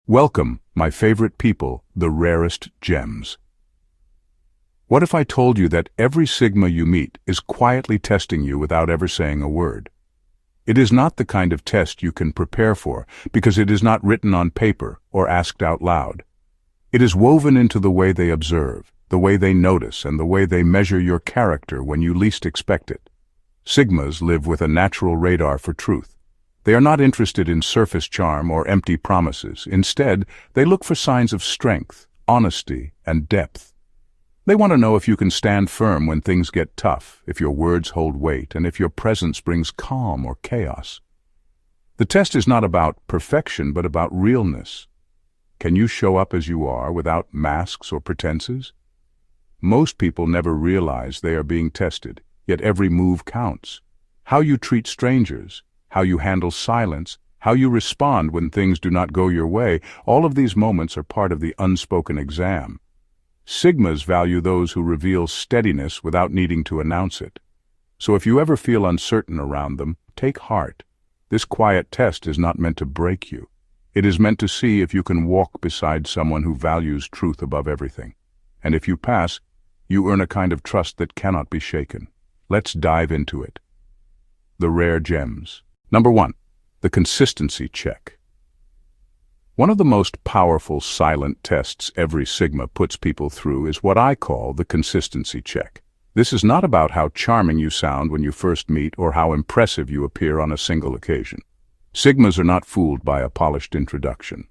Welcome, my favorite people, the rarest gems. What if I told you that every Sigma you meet is quietly testing you without ever saying a word? It is not the kind of test you can prepare for because it is not written on paper or asked out loud. It is woven into the way they observe, the way they notice, and the way they measure your character when you least expect it. Sigmas live with a natural radar for truth. They are not interested in surface charm or empty promises. Instead, they look for signs of strength, honesty, and depth. They want to know if you can stand firm when things get tough, if your words hold weight, and if your presence brings calm or chaos. The test is not about perfection, but about realness. Can you show up as you are without masks or pretenses? Most people never realize they are being tested, yet every move counts. How you treat strangers, how you handle silence, how you respond when things do not go your way, all of these moments are part of the unspoken exam. Sigmas value those who reveal steadiness without needing to announce it. So if you ever feel uncertain around them, take heart. This quiet test is not meant to break you. It is meant to see if you can walk beside someone who values truth above everything. And if you pass, you earn a kind of trust that cannot be shaken. Let's dive into it. The rare gems. Number 1, the consistency check. One of the most powerful silent tests every Sigma puts people through is what I call the consistency check. This is not about how charming you sound when you first meet or how impressive you appear on a single occasion. Sigmas are not fooled by a polished introduction.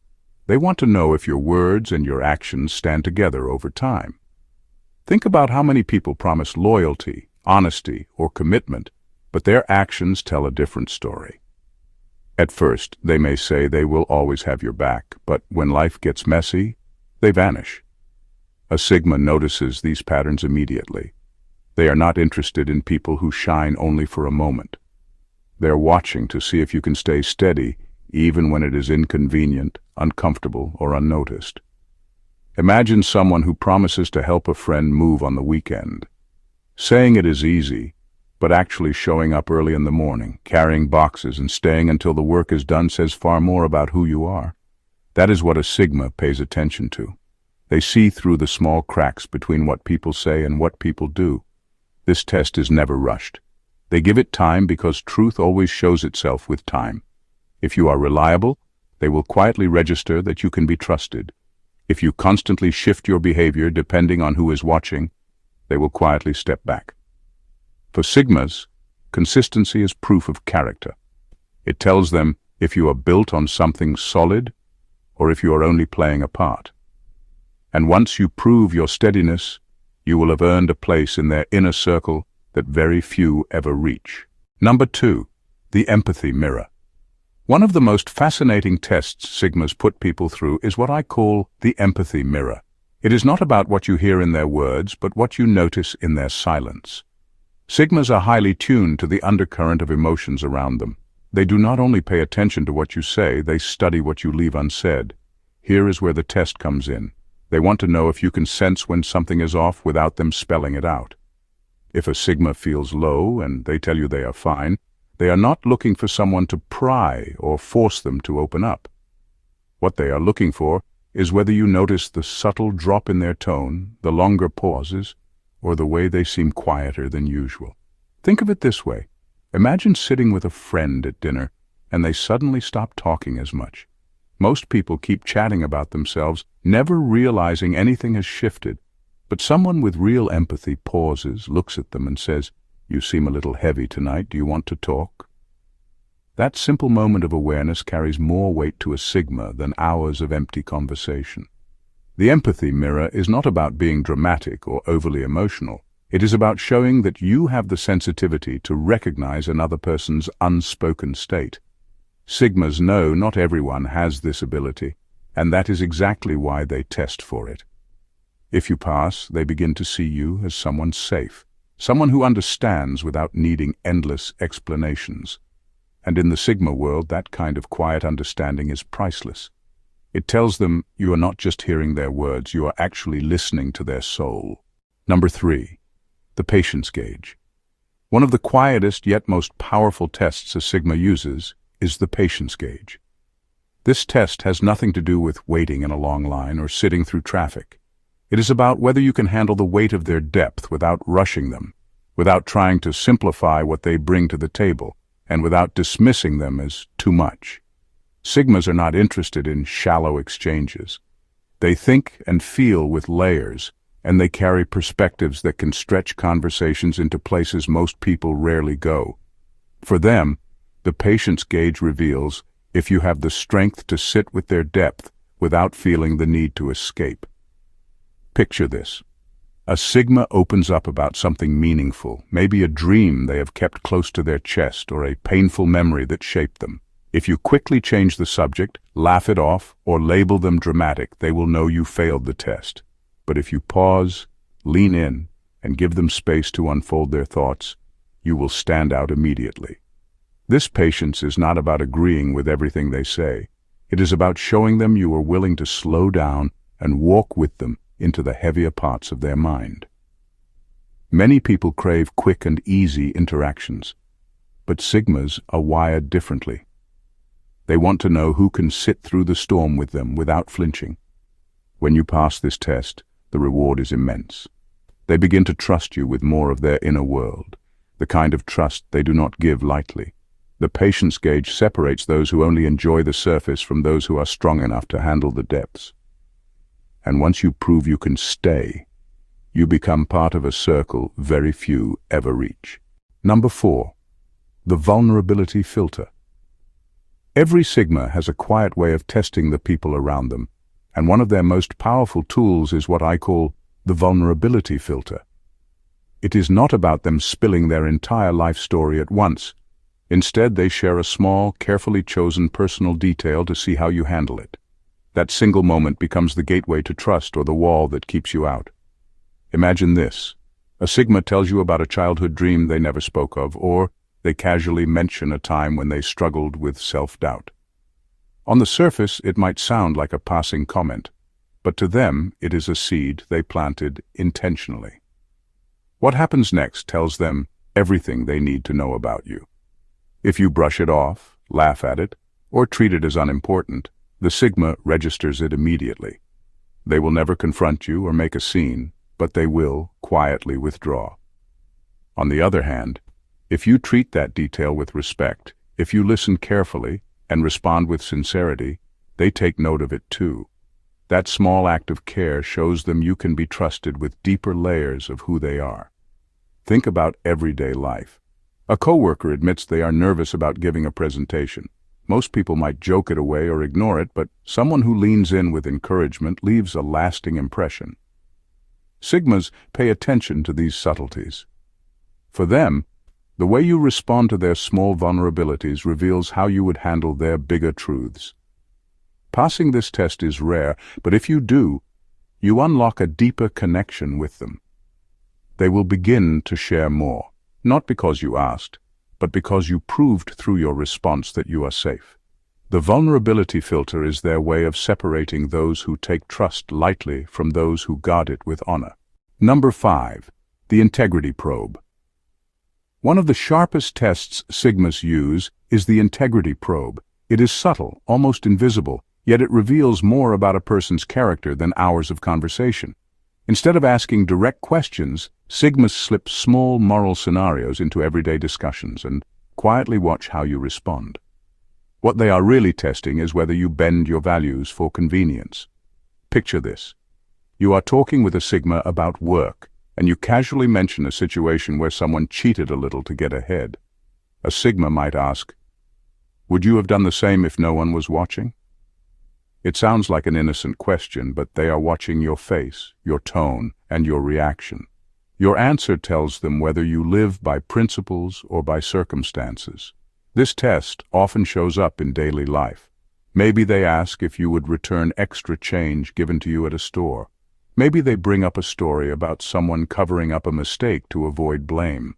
They want to know if your words and your actions stand together over time. Think about how many people promise loyalty, honesty, or commitment, but their actions tell a different story. At first, they may say they will always have your back, but when life gets messy, they vanish. A Sigma notices these patterns immediately. They are not interested in people who shine only for a moment. They are watching to see if you can stay steady even when it is inconvenient, uncomfortable, or unnoticed. Imagine someone who promises to help a friend move on the weekend. Saying it is easy, but actually showing up early in the morning, carrying boxes, and staying until the work is done says far more about who you are. That is what a Sigma pays attention to. They see through the small cracks between what people say and what people do. This test is never rushed. They give it time because truth always shows itself with time. If you are reliable, they will quietly register that you can be trusted. If you constantly shift your behavior depending on who is watching, they will quietly step back. For Sigmas, consistency is proof of character. It tells them if you are built on something solid or if you are only playing a part. And once you prove your steadiness, you will have earned a place in their inner circle that very few ever reach. Number 2, the empathy mirror. One of the most fascinating tests Sigmas put people through is what I call the empathy mirror. It is not about what you hear in their words, but what you notice in their silence. Sigmas are highly tuned to the undercurrent of emotions around them. They do not only pay attention to what you say, they study what you leave unsaid. Here is where the test comes in. They want to know if you can sense when something is off without them spelling it out. If a Sigma feels low and they tell you they are fine, they are not looking for someone to pry or force them to open up. What they are looking for is whether you notice the subtle drop in their tone, the longer pauses, or the way they seem quieter than usual. Think of it this way. Imagine sitting with a friend at dinner and they suddenly stop talking as much. Most people keep chatting about themselves, never realizing anything has shifted. But someone with real empathy pauses, looks at them and says, "You seem a little heavy tonight. Do you want to talk?" That simple moment of awareness carries more weight to a Sigma than hours of empty conversation. The empathy mirror is not about being dramatic or overly emotional. It is about showing that you have the sensitivity to recognize another person's unspoken state. Sigmas know not everyone has this ability, and that is exactly why they test for it. If you pass, they begin to see you as someone safe, someone who understands without needing endless explanations. And in the Sigma world, that kind of quiet understanding is priceless. It tells them you are not just hearing their words, you are actually listening to their soul. Number 3, the patience gauge. One of the quietest yet most powerful tests a Sigma uses is the patience gauge. This test has nothing to do with waiting in a long line or sitting through traffic. It is about whether you can handle the weight of their depth without rushing them, without trying to simplify what they bring to the table, and without dismissing them as too much. Sigmas are not interested in shallow exchanges. They think and feel with layers, and they carry perspectives that can stretch conversations into places most people rarely go. For them, the patience gauge reveals if you have the strength to sit with their depth without feeling the need to escape. Picture this. A Sigma opens up about something meaningful, maybe a dream they have kept close to their chest or a painful memory that shaped them. If you quickly change the subject, laugh it off, or label them dramatic, they will know you failed the test. But if you pause, lean in, and give them space to unfold their thoughts, you will stand out immediately. This patience is not about agreeing with everything they say. It is about showing them you are willing to slow down and walk with them into the heavier parts of their mind. Many people crave quick and easy interactions, but Sigmas are wired differently. They want to know who can sit through the storm with them without flinching. When you pass this test, the reward is immense. They begin to trust you with more of their inner world, the kind of trust they do not give lightly. The patience gauge separates those who only enjoy the surface from those who are strong enough to handle the depths. And once you prove you can stay, you become part of a circle very few ever reach. Number 4. The vulnerability filter. Every Sigma has a quiet way of testing the people around them, and one of their most powerful tools is what I call the vulnerability filter. It is not about them spilling their entire life story at once. Instead, they share a small, carefully chosen personal detail to see how you handle it. That single moment becomes the gateway to trust or the wall that keeps you out. Imagine this. A Sigma tells you about a childhood dream they never spoke of, or they casually mention a time when they struggled with self-doubt. On the surface, it might sound like a passing comment, but to them, it is a seed they planted intentionally. What happens next tells them everything they need to know about you. If you brush it off, laugh at it, or treat it as unimportant, the Sigma registers it immediately. They will never confront you or make a scene, but they will quietly withdraw. On the other hand, if you treat that detail with respect, if you listen carefully and respond with sincerity, they take note of it too. That small act of care shows them you can be trusted with deeper layers of who they are. Think about everyday life. A coworker admits they are nervous about giving a presentation. Most people might joke it away or ignore it, but someone who leans in with encouragement leaves a lasting impression. Sigmas pay attention to these subtleties. For them, the way you respond to their small vulnerabilities reveals how you would handle their bigger truths. Passing this test is rare, but if you do, you unlock a deeper connection with them. They will begin to share more, not because you asked, but because you proved through your response that you are safe. The vulnerability filter is their way of separating those who take trust lightly from those who guard it with honor. Number 5. The integrity probe. One of the sharpest tests Sigmas use is the integrity probe. It is subtle, almost invisible, yet it reveals more about a person's character than hours of conversation. Instead of asking direct questions, Sigmas slip small moral scenarios into everyday discussions and quietly watch how you respond. What they are really testing is whether you bend your values for convenience. Picture this. You are talking with a Sigma about work, and you casually mention a situation where someone cheated a little to get ahead. A Sigma might ask, "Would you have done the same if no one was watching?" It sounds like an innocent question, but they are watching your face, your tone, and your reaction. Your answer tells them whether you live by principles or by circumstances. This test often shows up in daily life. Maybe they ask if you would return extra change given to you at a store. Maybe they bring up a story about someone covering up a mistake to avoid blame.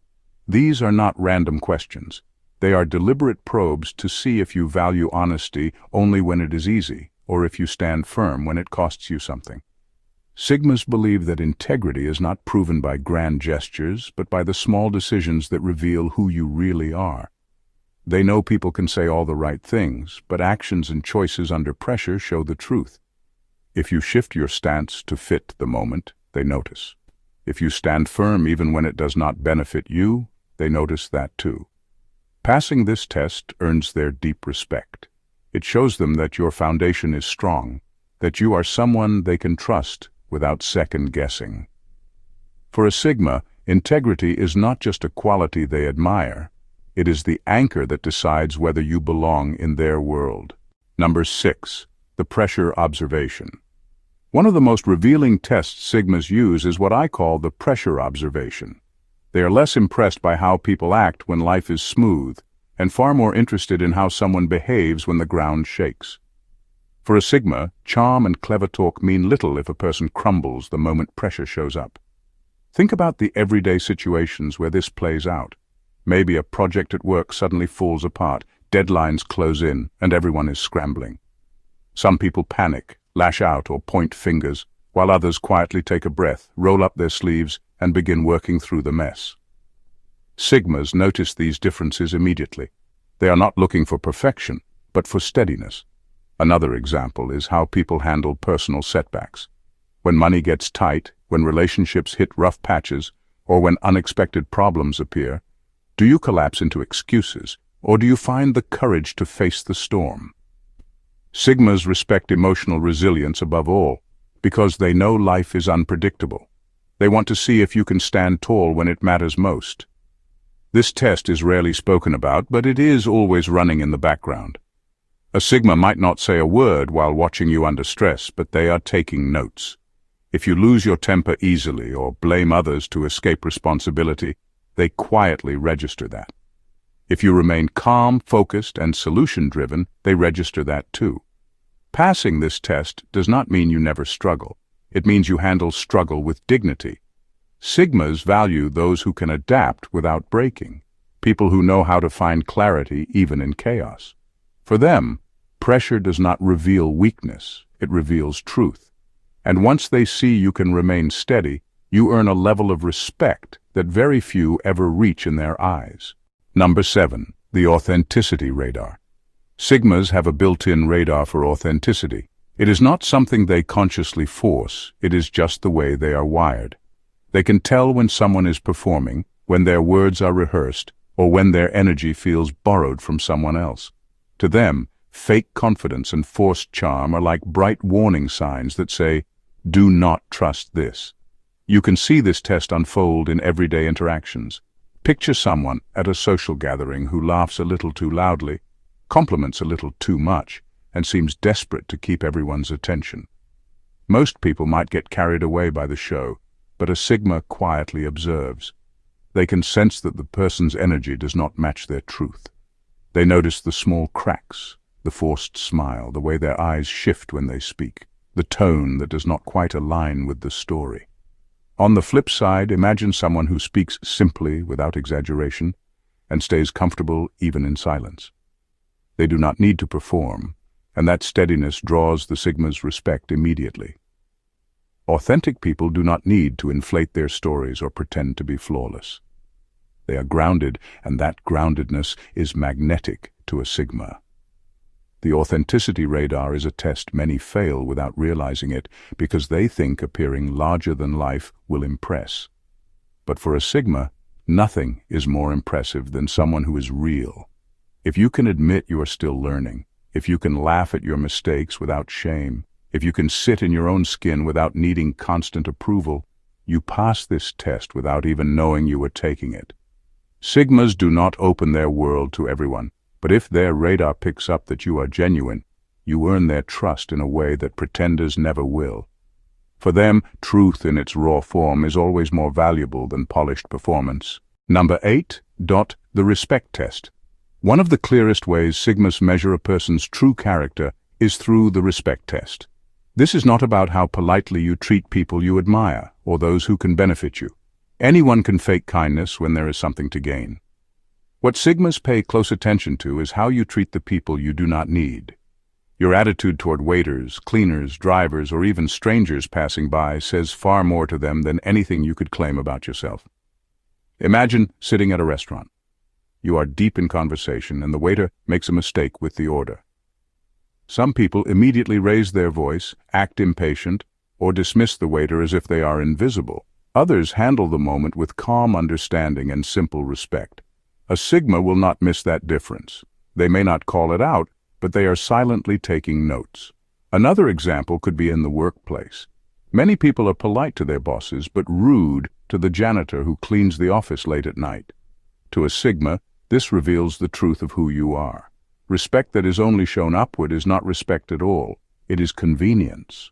These are not random questions. They are deliberate probes to see if you value honesty only when it is easy, or if you stand firm when it costs you something. Sigmas believe that integrity is not proven by grand gestures, but by the small decisions that reveal who you really are. They know people can say all the right things, but actions and choices under pressure show the truth. If you shift your stance to fit the moment, they notice. If you stand firm even when it does not benefit you, they notice that too. Passing this test earns their deep respect. It shows them that your foundation is strong, that you are someone they can trust without second-guessing. For a Sigma, integrity is not just a quality they admire. It is the anchor that decides whether you belong in their world. Number 6. The pressure observation. One of the most revealing tests Sigmas use is what I call the pressure observation. They are less impressed by how people act when life is smooth, and far more interested in how someone behaves when the ground shakes. For a Sigma, charm and clever talk mean little if a person crumbles the moment pressure shows up. Think about the everyday situations where this plays out. Maybe a project at work suddenly falls apart, deadlines close in, and everyone is scrambling. Some people panic, lash out, or point fingers, while others quietly take a breath, roll up their sleeves, and begin working through the mess. Sigmas notice these differences immediately. They are not looking for perfection, but for steadiness. Another example is how people handle personal setbacks. When money gets tight, when relationships hit rough patches, or when unexpected problems appear, do you collapse into excuses, or do you find the courage to face the storm? Sigmas respect emotional resilience above all, because they know life is unpredictable. They want to see if you can stand tall when it matters most. This test is rarely spoken about, but it is always running in the background. A Sigma might not say a word while watching you under stress, but they are taking notes. If you lose your temper easily or blame others to escape responsibility, they quietly register that. If you remain calm, focused, and solution-driven, they register that too. Passing this test does not mean you never struggle. It means you handle struggle with dignity. Sigmas value those who can adapt without breaking, people who know how to find clarity even in chaos. For them, pressure does not reveal weakness, it reveals truth. And once they see you can remain steady, you earn a level of respect that very few ever reach in their eyes. Number 7. The authenticity radar. Sigmas have a built-in radar for authenticity. It is not something they consciously force, it is just the way they are wired. They can tell when someone is performing, when their words are rehearsed, or when their energy feels borrowed from someone else. To them, fake confidence and forced charm are like bright warning signs that say, "Do not trust this." You can see this test unfold in everyday interactions. Picture someone at a social gathering who laughs a little too loudly, compliments a little too much, and seems desperate to keep everyone's attention. Most people might get carried away by the show, but a Sigma quietly observes. They can sense that the person's energy does not match their truth. They notice the small cracks, the forced smile, the way their eyes shift when they speak, the tone that does not quite align with the story. On the flip side, imagine someone who speaks simply without exaggeration and stays comfortable even in silence. They do not need to perform, and that steadiness draws the Sigma's respect immediately. Authentic people do not need to inflate their stories or pretend to be flawless. They are grounded, and that groundedness is magnetic to a Sigma. The authenticity radar is a test many fail without realizing it because they think appearing larger than life will impress. But for a Sigma, nothing is more impressive than someone who is real. If you can admit you are still learning, if you can laugh at your mistakes without shame, if you can sit in your own skin without needing constant approval, you pass this test without even knowing you were taking it. Sigmas do not open their world to everyone, but if their radar picks up that you are genuine, you earn their trust in a way that pretenders never will. For them, truth in its raw form is always more valuable than polished performance. Number 8. The respect test. One of the clearest ways Sigmas measure a person's true character is through the respect test. This is not about how politely you treat people you admire or those who can benefit you. Anyone can fake kindness when there is something to gain. What Sigmas pay close attention to is how you treat the people you do not need. Your attitude toward waiters, cleaners, drivers, or even strangers passing by says far more to them than anything you could claim about yourself. Imagine sitting at a restaurant. You are deep in conversation and the waiter makes a mistake with the order. Some people immediately raise their voice, act impatient, or dismiss the waiter as if they are invisible. Others handle the moment with calm understanding and simple respect. A Sigma will not miss that difference. They may not call it out, but they are silently taking notes. Another example could be in the workplace. Many people are polite to their bosses, but rude to the janitor who cleans the office late at night. To a Sigma, this reveals the truth of who you are. Respect that is only shown upward is not respect at all. It is convenience.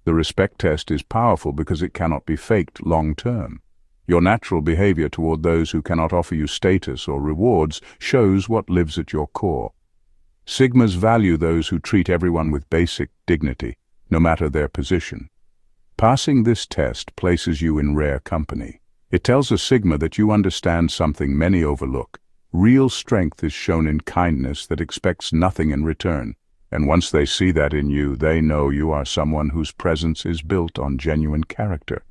The respect test is powerful because it cannot be faked long-term. Your natural behavior toward those who cannot offer you status or rewards shows what lives at your core. Sigmas value those who treat everyone with basic dignity, no matter their position. Passing this test places you in rare company. It tells a Sigma that you understand something many overlook. Real strength is shown in kindness that expects nothing in return. And once they see that in you, they know you are someone whose presence is built on genuine character,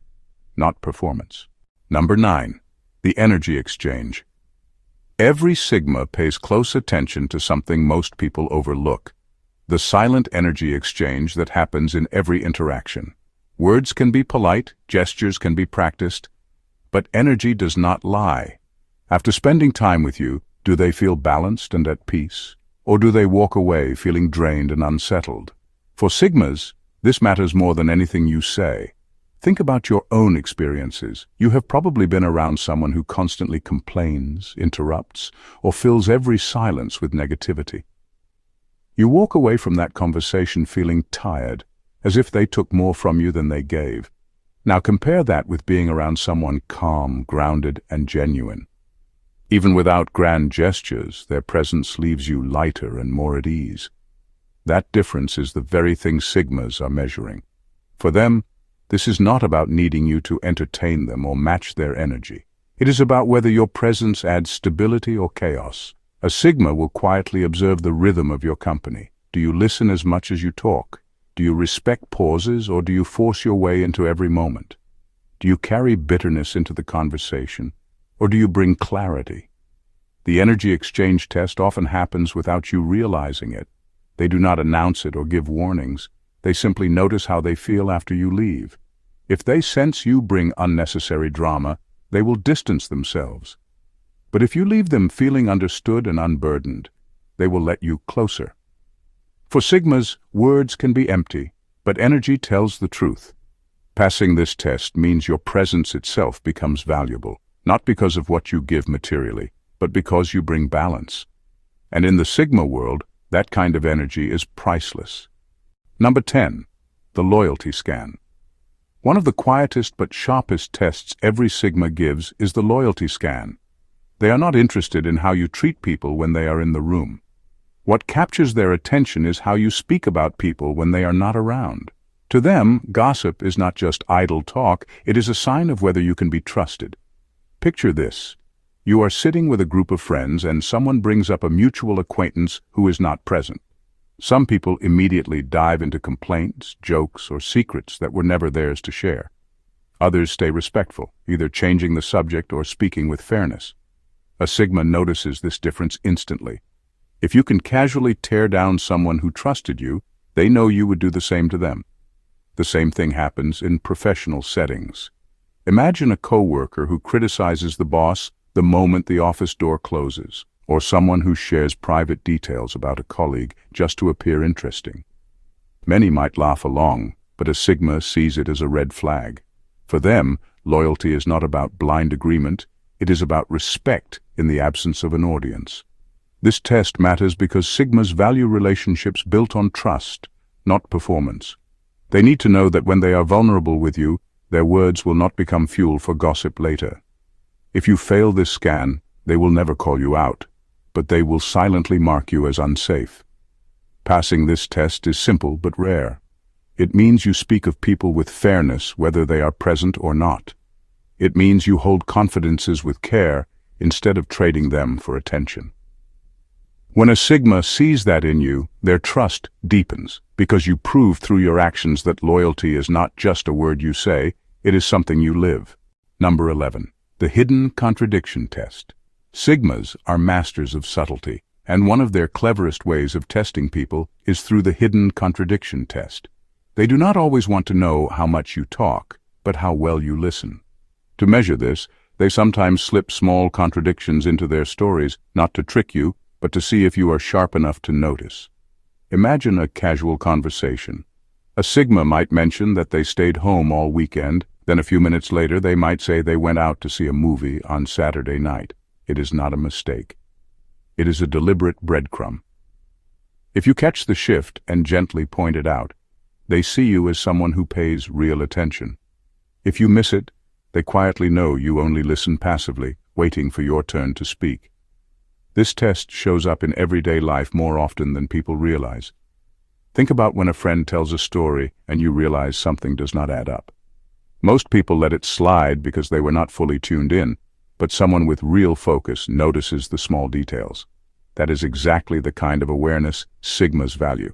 not performance. Number 9. The energy exchange. Every Sigma pays close attention to something most people overlook: the silent energy exchange that happens in every interaction. Words can be polite, gestures can be practiced, but energy does not lie. After spending time with you, do they feel balanced and at peace? Or do they walk away feeling drained and unsettled? For Sigmas, this matters more than anything you say. Think about your own experiences. You have probably been around someone who constantly complains, interrupts, or fills every silence with negativity. You walk away from that conversation feeling tired, as if they took more from you than they gave. Now compare that with being around someone calm, grounded, and genuine. Even without grand gestures, their presence leaves you lighter and more at ease. That difference is the very thing Sigmas are measuring. For them, this is not about needing you to entertain them or match their energy. It is about whether your presence adds stability or chaos. A Sigma will quietly observe the rhythm of your company. Do you listen as much as you talk? Do you respect pauses, or do you force your way into every moment? Do you carry bitterness into the conversation, or do you bring clarity? The energy exchange test often happens without you realizing it. They do not announce it or give warnings. They simply notice how they feel after you leave. If they sense you bring unnecessary drama, they will distance themselves. But if you leave them feeling understood and unburdened, they will let you closer. For Sigmas, words can be empty, but energy tells the truth. Passing this test means your presence itself becomes valuable, not because of what you give materially, but because you bring balance. And in the Sigma world, that kind of energy is priceless. Number 10. The loyalty scan. One of the quietest but sharpest tests every Sigma gives is the loyalty scan. They are not interested in how you treat people when they are in the room. What captures their attention is how you speak about people when they are not around. To them, gossip is not just idle talk, it is a sign of whether you can be trusted. Picture this. You are sitting with a group of friends and someone brings up a mutual acquaintance who is not present. Some people immediately dive into complaints, jokes, or secrets that were never theirs to share. Others stay respectful, either changing the subject or speaking with fairness. A Sigma notices this difference instantly. If you can casually tear down someone who trusted you, they know you would do the same to them. The same thing happens in professional settings. Imagine a coworker who criticizes the boss the moment the office door closes, or someone who shares private details about a colleague just to appear interesting. Many might laugh along, but a Sigma sees it as a red flag. For them, loyalty is not about blind agreement, it is about respect in the absence of an audience. This test matters because Sigmas value relationships built on trust, not performance. They need to know that when they are vulnerable with you, their words will not become fuel for gossip later. If you fail this scan, they will never call you out, but they will silently mark you as unsafe. Passing this test is simple but rare. It means you speak of people with fairness whether they are present or not. It means you hold confidences with care instead of trading them for attention. When a Sigma sees that in you, their trust deepens, because you prove through your actions that loyalty is not just a word you say, it is something you live. Number 11. The hidden contradiction test. Sigmas are masters of subtlety, and one of their cleverest ways of testing people is through the hidden contradiction test. They do not always want to know how much you talk, but how well you listen. To measure this, they sometimes slip small contradictions into their stories, not to trick you, but to see if you are sharp enough to notice. Imagine a casual conversation. A Sigma might mention that they stayed home all weekend, then a few minutes later they might say they went out to see a movie on Saturday night. It is not a mistake. It is a deliberate breadcrumb. If you catch the shift and gently point it out, they see you as someone who pays real attention. If you miss it, they quietly know you only listen passively, waiting for your turn to speak. This test shows up in everyday life more often than people realize. Think about when a friend tells a story and you realize something does not add up. Most people let it slide because they were not fully tuned in, but someone with real focus notices the small details. That is exactly the kind of awareness Sigmas value.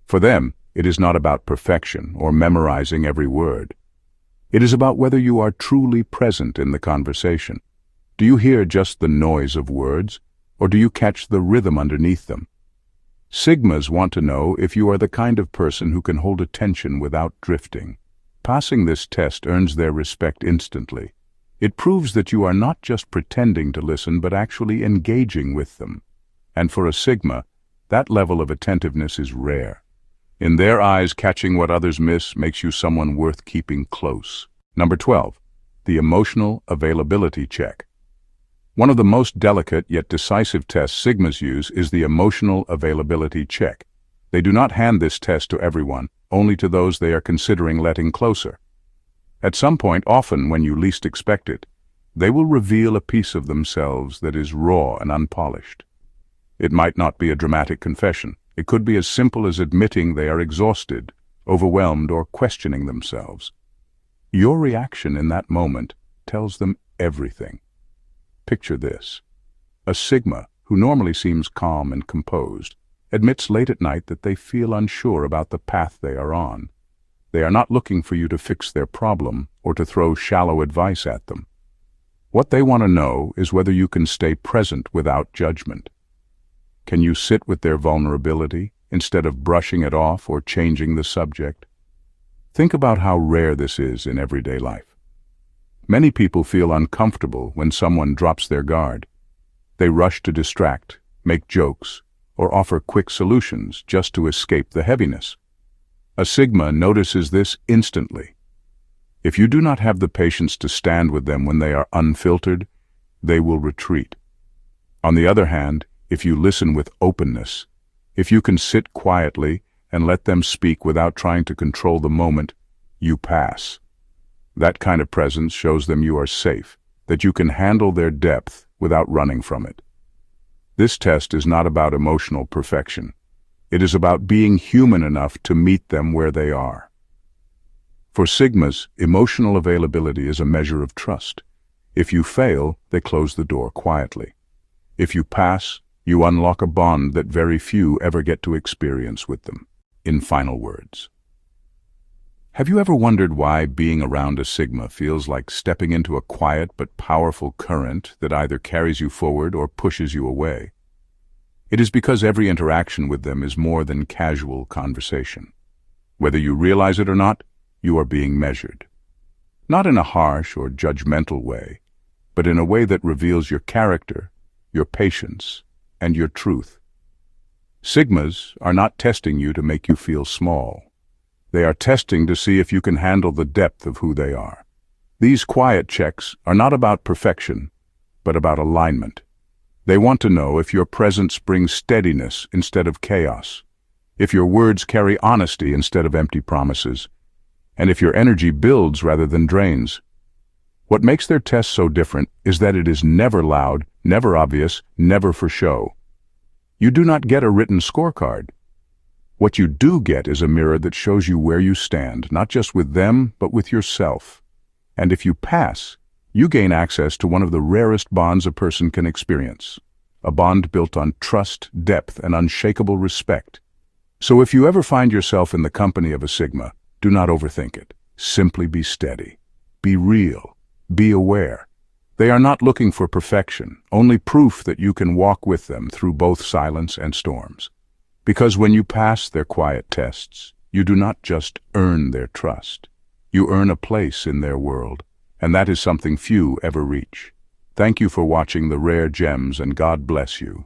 For them, it is not about perfection or memorizing every word. It is about whether you are truly present in the conversation. Do you hear just the noise of words, or do you catch the rhythm underneath them? Sigmas want to know if you are the kind of person who can hold attention without drifting. Passing this test earns their respect instantly. It proves that you are not just pretending to listen, but actually engaging with them. And for a Sigma, that level of attentiveness is rare. In their eyes, catching what others miss makes you someone worth keeping close. Number 12, the emotional availability check. One of the most delicate yet decisive tests Sigmas use is the emotional availability check. They do not hand this test to everyone, only to those they are considering letting closer. At some point, often when you least expect it, they will reveal a piece of themselves that is raw and unpolished. It might not be a dramatic confession. It could be as simple as admitting they are exhausted, overwhelmed, or questioning themselves. Your reaction in that moment tells them everything. Picture this. A Sigma, who normally seems calm and composed, admits late at night that they feel unsure about the path they are on. They are not looking for you to fix their problem or to throw shallow advice at them. What they want to know is whether you can stay present without judgment. Can you sit with their vulnerability instead of brushing it off or changing the subject? Think about how rare this is in everyday life. Many people feel uncomfortable when someone drops their guard. They rush to distract, make jokes, or offer quick solutions just to escape the heaviness. A Sigma notices this instantly. If you do not have the patience to stand with them when they are unfiltered, they will retreat. On the other hand, if you listen with openness, if you can sit quietly and let them speak without trying to control the moment, you pass. That kind of presence shows them you are safe, that you can handle their depth without running from it. This test is not about emotional perfection. It is about being human enough to meet them where they are. For Sigmas, emotional availability is a measure of trust. If you fail, they close the door quietly. If you pass, you unlock a bond that very few ever get to experience with them. In final words, have you ever wondered why being around a Sigma feels like stepping into a quiet but powerful current that either carries you forward or pushes you away? It is because every interaction with them is more than casual conversation. Whether you realize it or not, you are being measured. Not in a harsh or judgmental way, but in a way that reveals your character, your patience, and your truth. Sigmas are not testing you to make you feel small. They are testing to see if you can handle the depth of who they are. These quiet checks are not about perfection, but about alignment. They want to know if your presence brings steadiness instead of chaos, if your words carry honesty instead of empty promises, and if your energy builds rather than drains. What makes their test so different is that it is never loud, never obvious, never for show. You do not get a written scorecard. What you do get is a mirror that shows you where you stand, not just with them, but with yourself. And if you pass, you gain access to one of the rarest bonds a person can experience, a bond built on trust, depth, and unshakable respect. So if you ever find yourself in the company of a Sigma, do not overthink it. Simply be steady. Be real. Be aware. They are not looking for perfection, only proof that you can walk with them through both silence and storms. Because when you pass their quiet tests, you do not just earn their trust. You earn a place in their world, and that is something few ever reach. Thank you for watching The Rare Gems, and God bless you.